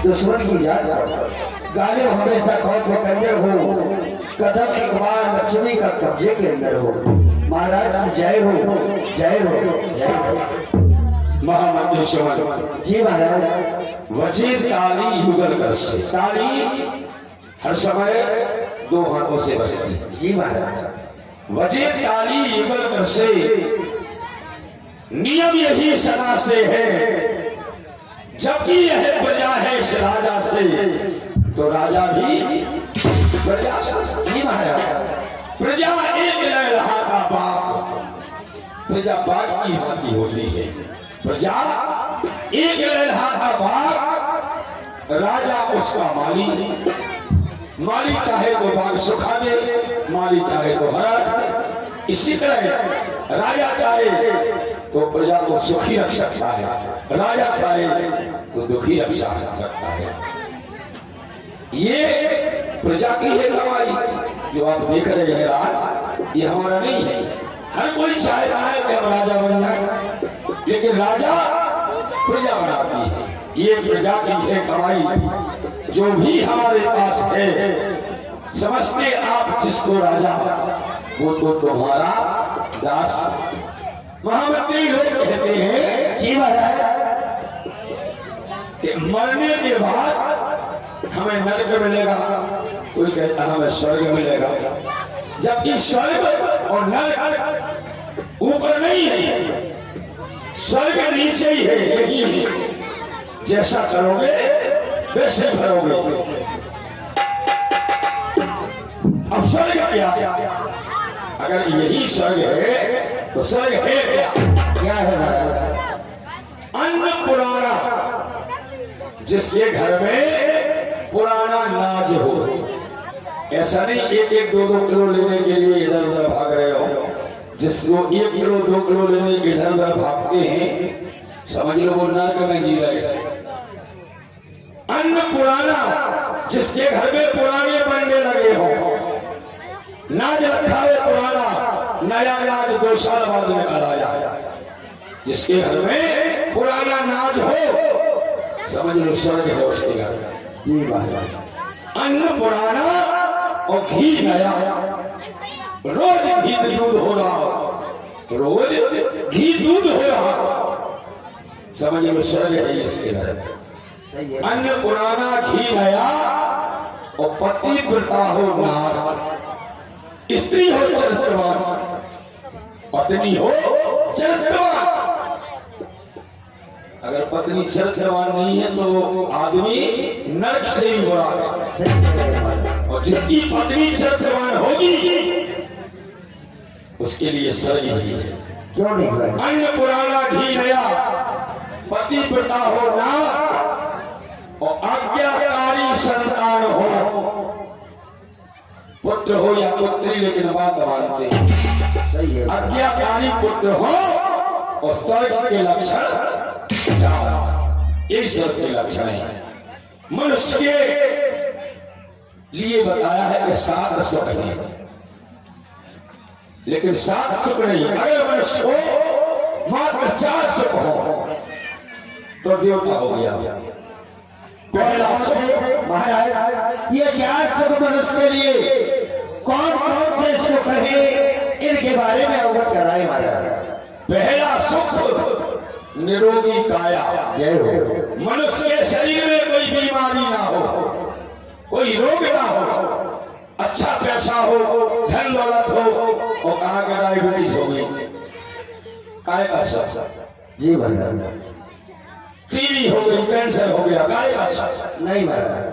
दुश्मन की याद गालिब हमेशा खौफ में कंजर हो, कदम इकबाल लक्ष्मी का कब्जे के अंदर हो। महाराज की जय हो, जय हो, जय हो। महामंडेश्वर जी महाराज। वजीर ताली युगल कर से ताली हर समय दो हाथों से बजती है। जी महाराज। वजीर ताली युगल कर से नियम यही सदा से है, जबकि यह प्रजा है इस राजा से तो राजा भी प्रजा से। जी महाराज। प्रजा एक रहा का बाप, प्रजा बाप की हाथी होती है। प्रजा एक रहा का बाप, राजा उसका माली। माली चाहे तो बाग सुखा दे, माली चाहे तो हरा दे। इसी तरह राजा चाहे तो प्रजा को सुखी रख सकता है, राजा चाहे तो दुखी रख सकता है। ये प्रजा की है कमाई जो आप देख रहे हैं राज, ये हमारा नहीं है। हर कोई चाहता है कि हम राजा बन जाए, लेकिन राजा प्रजा बनाती है। ये प्रजा की है कमाई जो भी हमारे पास है। समझते आप जिसको राजा, वो तो तुम्हारा दास। महामंत्री लोग कहते हैं जी महाराज कि मरने के बाद हमें नरक मिलेगा, कोई कहता हमें स्वर्ग मिलेगा। जबकि स्वर्ग और नरक ऊपर नहीं है, स्वर्ग नीचे ही है, यही है। जैसा करोगे वैसे करोगे। अब स्वर्ग क्या? अगर यही स्वर्ग है तो स्वर्ग है क्या? क्या है महाराज? अन्न पुराना, जिसके घर में पुराना नाज हो। ऐसा नहीं एक एक दो दो किलो लेने के लिए इधर उधर भाग रहे हो। जिसको 1 किलो 2 किलो लेने के इधर उधर भागते हैं, समझ लो वो नरक में जी रहे। अन्न पुराना, जिसके घर में पुराने बनने लगे हो। नाज रखा है पुराना, नया नाज 2 साल बाद निकल आया। जिसके घर में पुराना नाज हो, समझ लो स्वर्ग है उसके घर में। जी महाराज। अन्न पुराना और घी नया, रोज घी दूध हो रहा, रोज घी दूध हो रहा, समझ लो स्वर्ग है इसके घर में। अन्न पुराना घी नया और पति व्रता हो नार, स्त्री हो चरित्रवान, पत्नी हो चरित्रवान। अगर पत्नी चरित्रवान नहीं है तो आदमी नरक से ही बुरा है। और जिसकी पत्नी चरित्रवान होगी उसके लिए स्वर्ग ही है। क्यों नहीं भाई? अन्न पुराना घी नया, पति व्रता हो नार और आज्ञाकारी संतान हो। पुत्र हो या पुत्री, लेकिन बात मानते हैं आज्ञाकारी पुत्र हो और स्वर्ग के लक्षण यही स्वर्ग के लक्षण है। मनुष्य के लिए बताया है कि 7 सुख है, लेकिन 7 सुख नहीं। अगर मनुष्य को मात्र 4 सुख हो तो देवता हो गया। पहला सुख महाराज, ये 4 सुख मनुष्य के लिए कौन कौन से सुख है, इनके बारे में अवगत कराए महाराज। पहला सुख निरोगी काया। जय हो। मनुष्य के शरीर में कोई बीमारी ना हो, कोई रोग ना हो, अच्छा पैसा हो, धन दौलत हो, और कहा के डायबिटीज हो गई, काय का सब। जी महाराज। टीबी हो गई, कैंसर हो गया, काय का सब नहीं महाराज।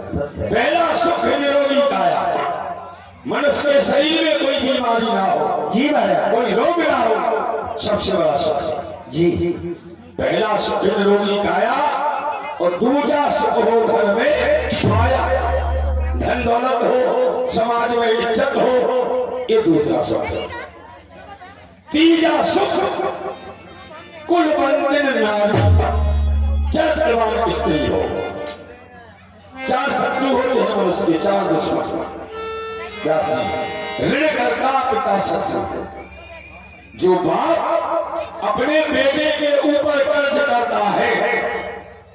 पहला सुख निरोगी काया, मनुष्य के शरीर में कोई बीमारी ना हो, जी महाराज। कोई रोग ना हो, सबसे बड़ा सुख। जी। पहला सुख निरोगी काया और दूसरा सुख हो घर में माया, धन दौलत हो, समाज में इज्जत हो, ये दूसरा सुख। तीसरा सुख कुल बंधन नारी, चरित्रवान स्त्री हो। 4 शत्रु होते हैं मनुष्य के, 4 दुश्मन। ऋण करता पिता शत्रु, जो बाप अपने बेटे के ऊपर कर्ज करता है,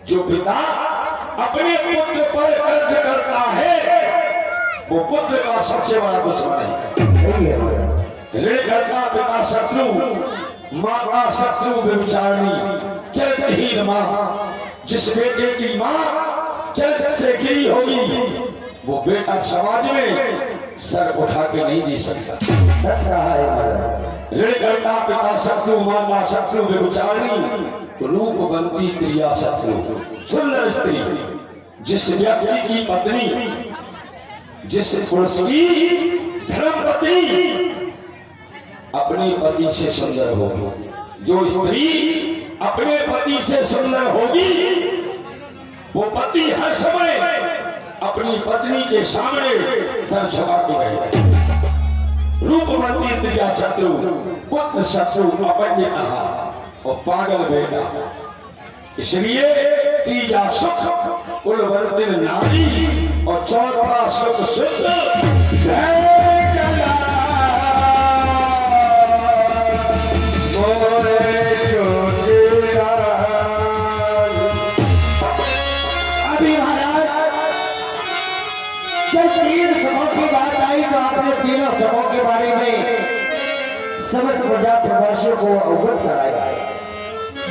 जो पिता अपने पुत्र पर कर्ज करता है वो पुत्र का सबसे बड़ा दुश्मन है। सही है महाराज। ऋण करता पिता शत्रु, माता शत्रु व्यभिचारिणी, चरित्रहीन माँ। जिस बेटे की माँ चरित्र से गिरी होगी वो बेटा समाज में सर उठा के नहीं जी सकता। सच रहा है महाराज। ऋण करता पिता शत्रु, माता शत्रु व्यभिचारिणी, रूपवंती क्रिया शत्रु। सुंदर स्त्री, जिस व्यक्ति की पत्नी, जिस पुरुष की धर्मपत्नी अपने पति से सुंदर होगी, जो स्त्री अपने पति से सुंदर होगी वो पति हर समय अपनी पत्नी के सामने सर झुका के रहेगा। रूपवंती क्रिया शत्रु, पुत्र शत्रु, अपन ने कहा और पागल बेटा। इसलिए तीजा सुख कुलवर्तिन नारी और चौथा सुख शुद्ध अभी महाराज जब 3 सभों की बात आई तो आपने तीनों सभों के बारे में समस्त प्रजा प्रवासियों को अवगत कराया।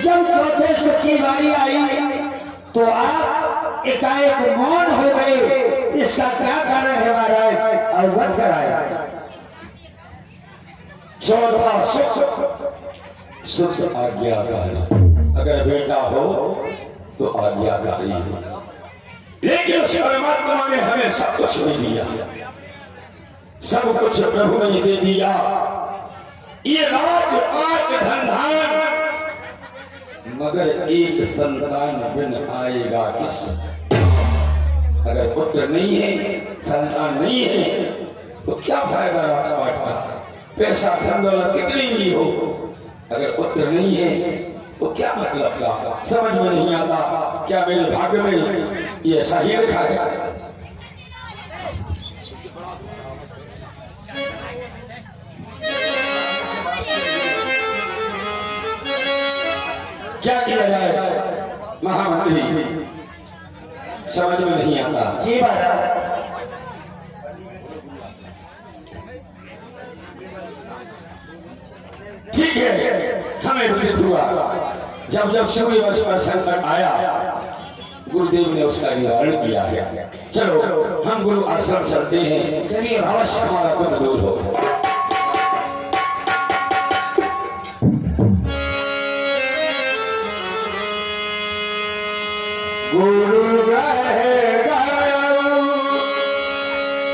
जब चौथे सुख की बारी आई तो आप एकाएक मौन हो गए। इसका क्या कारण है महाराज, अवगत कराया। चौथा सुख शुद्ध आज्ञाकारी। अगर बेटा हो तो आज्ञाकारी हो, लेकिन उस परमात्मा ने हमें सब कुछ दे दिया, सब कुछ प्रभु ने दे दिया। ये राज पाट धन धान, मगर एक संतान बिन आएगा किस। अगर पुत्र नहीं है, संतान नहीं है तो क्या फायदा राजपाट का। पैसा धन दौलत कितनी भी हो, अगर पुत्र नहीं है तो क्या मतलब का। समझ में नहीं आता क्या मेरे भाग्य में ये सही लिखा है। क्या किया जाए महामंत्री, समझ में नहीं आता। जी महाराज। ठीक है, हमें विदित हुआ जब जब सूर्यवंश पर संकट आया गुरुदेव ने उसका निवारण किया है। चलो हम गुरु आश्रम चलते हैं, चलिए अवश्य हमारा दुख दूर हो। गुरु रहेगा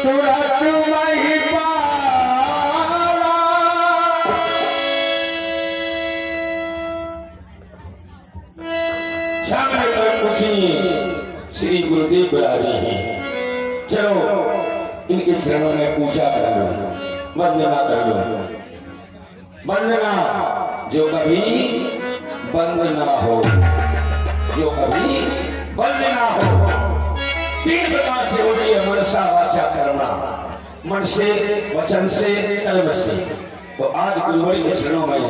तुरंत वही पारा, सामने पर पूछिए श्री गुरुदेव विराजे हैं। चलो इनके चरणों में पूजा कर लो, वंदना कर लो। वंदना जो कभी बंद ना हो, जो कभी बंद ना हो। 3 प्रकार से होती है, मनसा वाचा कर्मणा, मन से, वचन से, कर्म से। तो आज गुरुवरी के चरणों में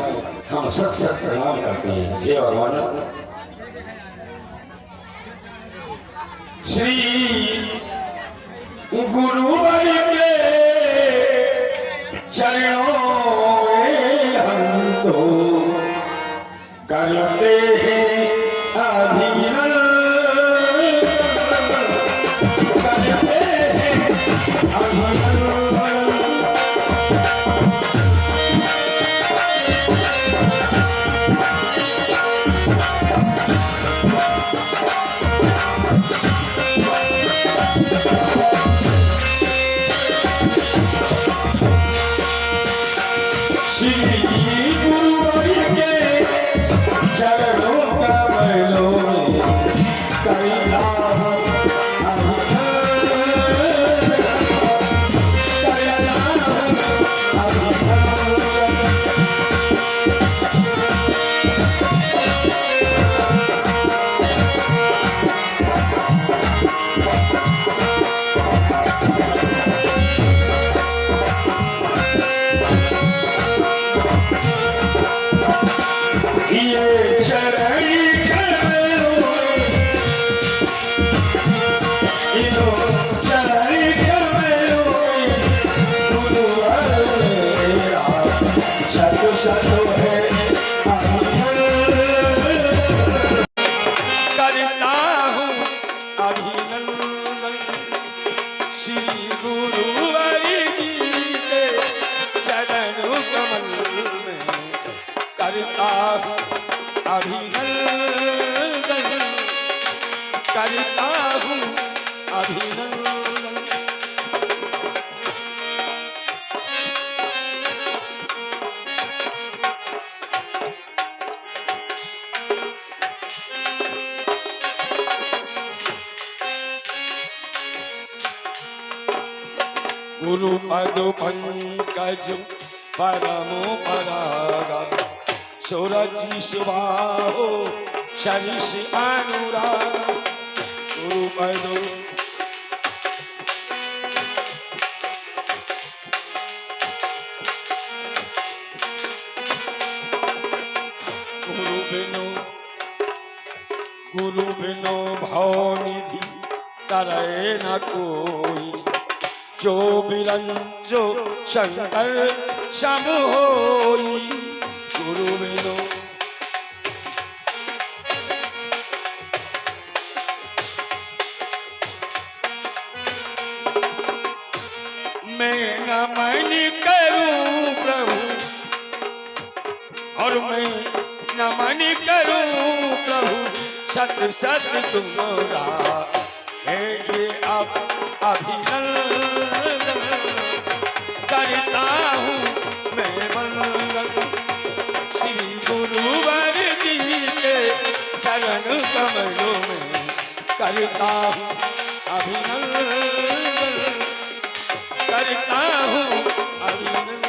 हम सत सत प्रणाम करते हैं। हे भगवान, श्री गुरुवरी के चरणों में हम तो करते हैं अभिनंदन, करते हैं अभिनंदन। सतो है करता हूँ अभिनंदन श्री गुरुवर जी के चरण कमल में करता हूँ अभिनंदन करता हूँ अभिनंदन। गुरु पद पंकज परमो परागा सूरज सुबाहो शरीष अनुराग गुरु पद गुरु बिनो भवनिधि तरय न कोई जो बिरंजो शंकर सम होई गुरु बिनो मैं नमन करूं प्रभु और मैं नमन करूं प्रभु सत सत तुम्हारा है ये अब अभिनंदन करता हूँ मैं मंगल श्री गुरुवर जी के चरण कमलों में करता हूँ अभिनंदन करता हूँ अभिनंदन।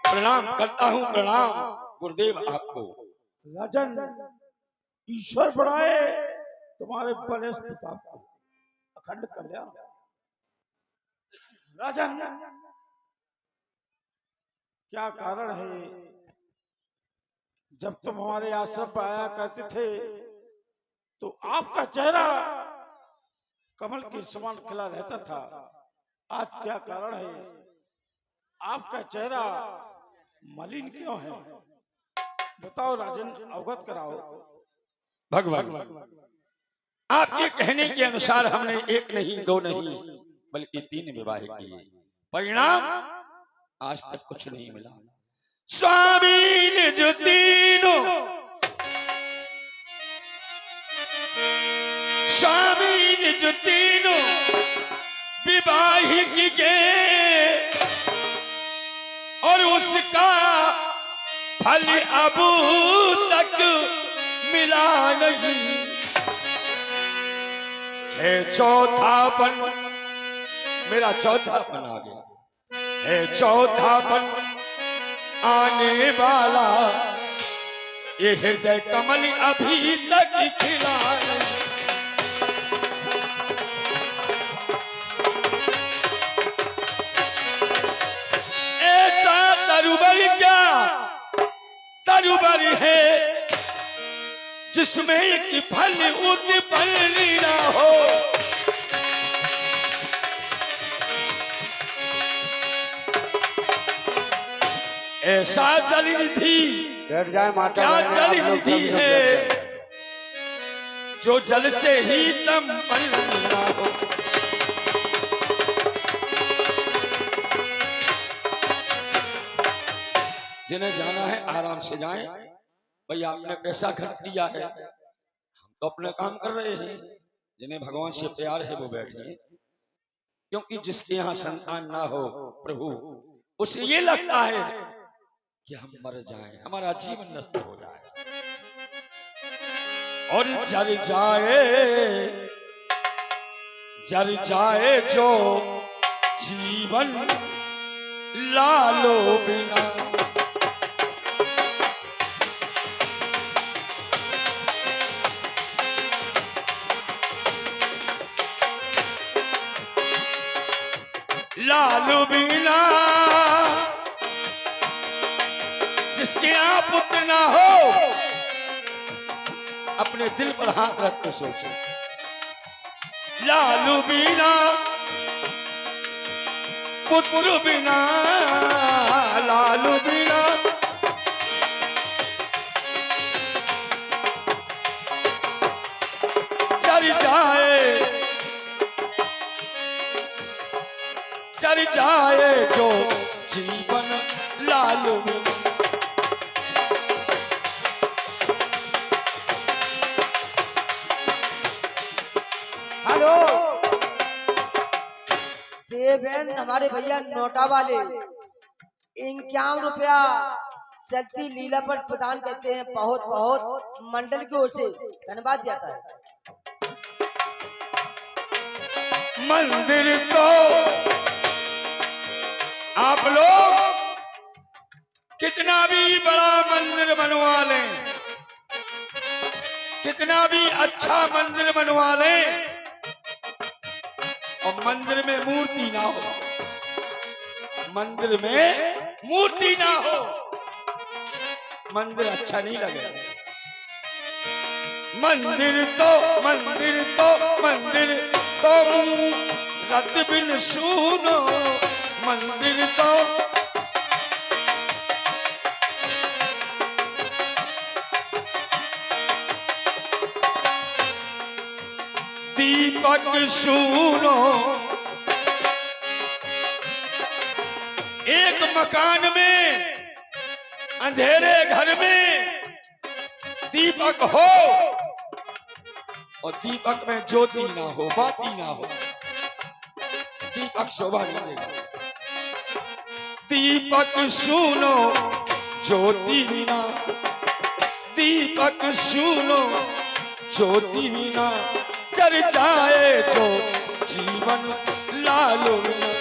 प्रणाम करता हूँ प्रणाम गुरुदेव आपको। राजन ईश्वर बढ़ाए तुम्हारे बड़े पिता को अखंड कल्याण। राजन क्या कारण है जब तुम हमारे आश्रम पर आया करते थे तो आपका चेहरा कमल के समान खिला रहता था, आज क्या कारण है आपका चेहरा मलिन क्यों है? बताओ राजन, अवगत कराओ। भगवान आपके कहने के अनुसार हमने एक नहीं दो नहीं बल्कि 3 विवाह किए, परिणाम आज तक कुछ नहीं मिला। स्वामी ने जो तीनों विवाह किए और उसका फल अब तक मिला नहीं है। चौथापन मेरा चौथापन आ गया है, चौथापन आने वाला ये हृदय कमल अभी तक खिला नहीं। ऐसा तरुबर क्या तरुबर है जिसमें एक फल उत्पन्न ना हो। ऐसा जल निधि क्या जल निधि है जो जल से ही संपन्न ना हो। जिन्हें जाना है आराम से जाएं। भाई आपने पैसा खर्च किया है, हम तो अपने काम कर रहे हैं। जिन्हें भगवान से प्यार है वो बैठिए, क्योंकि जिसके यहाँ संतान ना हो प्रभु उसे ये लगता है कि हम मर जाएं, हमारा जीवन नष्ट हो जाए। और जर जाए जो जीवन लालो बिना। लालू बिना जिसके आप पुत्र ना हो, अपने दिल पर हाथ रख के सोचो। लालू बिना पुत्र बिना लालू बिना चर जाए जो जीवन लालू बिना। हेलो देवेंद्र हमारे भैया नोटा वाले 51 रुपया चलती लीला पर प्रदान करते हैं। बहुत बहुत मंडल की ओर से धन्यवाद जाता है। मंदिर तो आप लोग कितना भी बड़ा मंदिर बनवा लें, कितना भी अच्छा मंदिर बनवा लें और मंदिर में मूर्ति ना हो, मंदिर में मूर्ति ना हो, मंदिर अच्छा नहीं लगेगा। मंदिर तो रत बिन सुनो, मंदिर तो दीपक सुनो। एक मकान में अंधेरे घर में दीपक हो और दीपक में ज्योति ना हो, बाती ना हो, दीपक शोभा नहीं देगा। दीपक सुनो ज्योति बिना, दीपक सुनो ज्योति बिना चर जाए जो जीवन लालू बिना।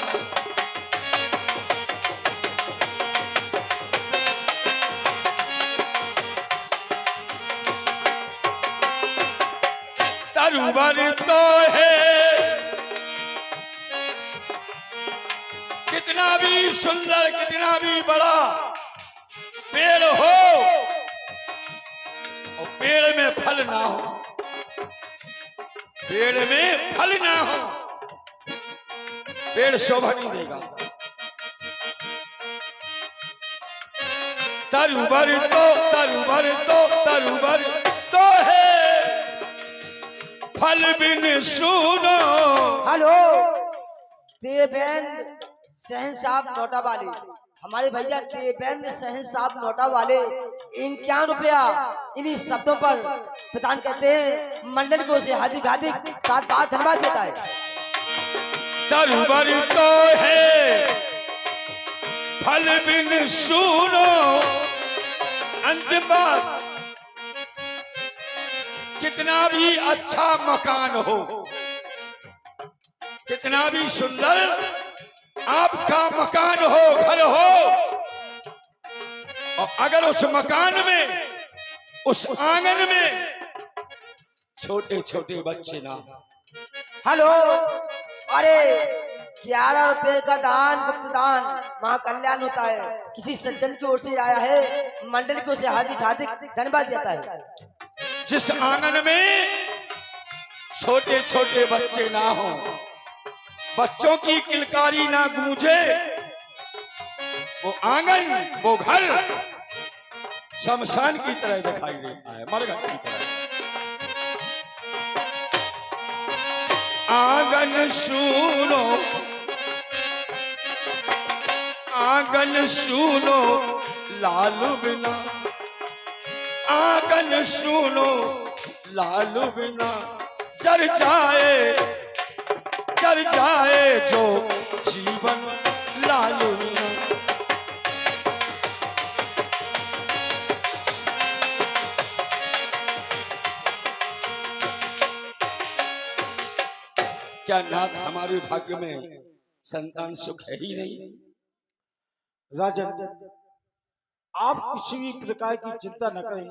तरुवर तो है कितना भी सुंदर, कितना भी बड़ा पेड़ हो और पेड़ में फल ना हो, पेड़ में फल ना हो, पेड़ शोभा नहीं देगा। तरुवर तो है फल बिन सुनो। हेलो देवेंद्र सहन साहब नोटा वाले हमारे भैया देवेंद्र सहन साहब नोटा वाले 51 रुपया इन्हीं शब्दों पर प्रदान करते हैं। मंडल को से हार्दिक हार्दिक साथ बात धन्यवाद देता है। तरुवर तो है फल बिन सुनो, अंतिम बात कितना भी अच्छा मकान हो, कितना भी सुंदर आपका मकान हो, घर हो, और अगर उस मकान में, उस आंगन में छोटे छोटे बच्चे ना। हेलो अरे 11 रुपए का दान गुप्त दान महाकल्याण होता है। किसी सज्जन की ओर से आया है, मंडल की ओर से हार्दिक हार्दिक धन्यवाद देता है। जिस आंगन में छोटे छोटे बच्चे ना हो, बच्चों की किलकारी ना गूंजे, वो आंगन, वो घर शमशान की तरह दिखाई देता है, मरघट की तरह। आंगन सुनो, आंगन सुनो लालू बिना, आंगन सुनो लालू बिना चर जाए जो जीवन लालू बिना। क्या नाथ हमारे भाग्य में संतान सुख है ही नहीं? राजन, आप किसी भी प्रकार की चिंता न करें।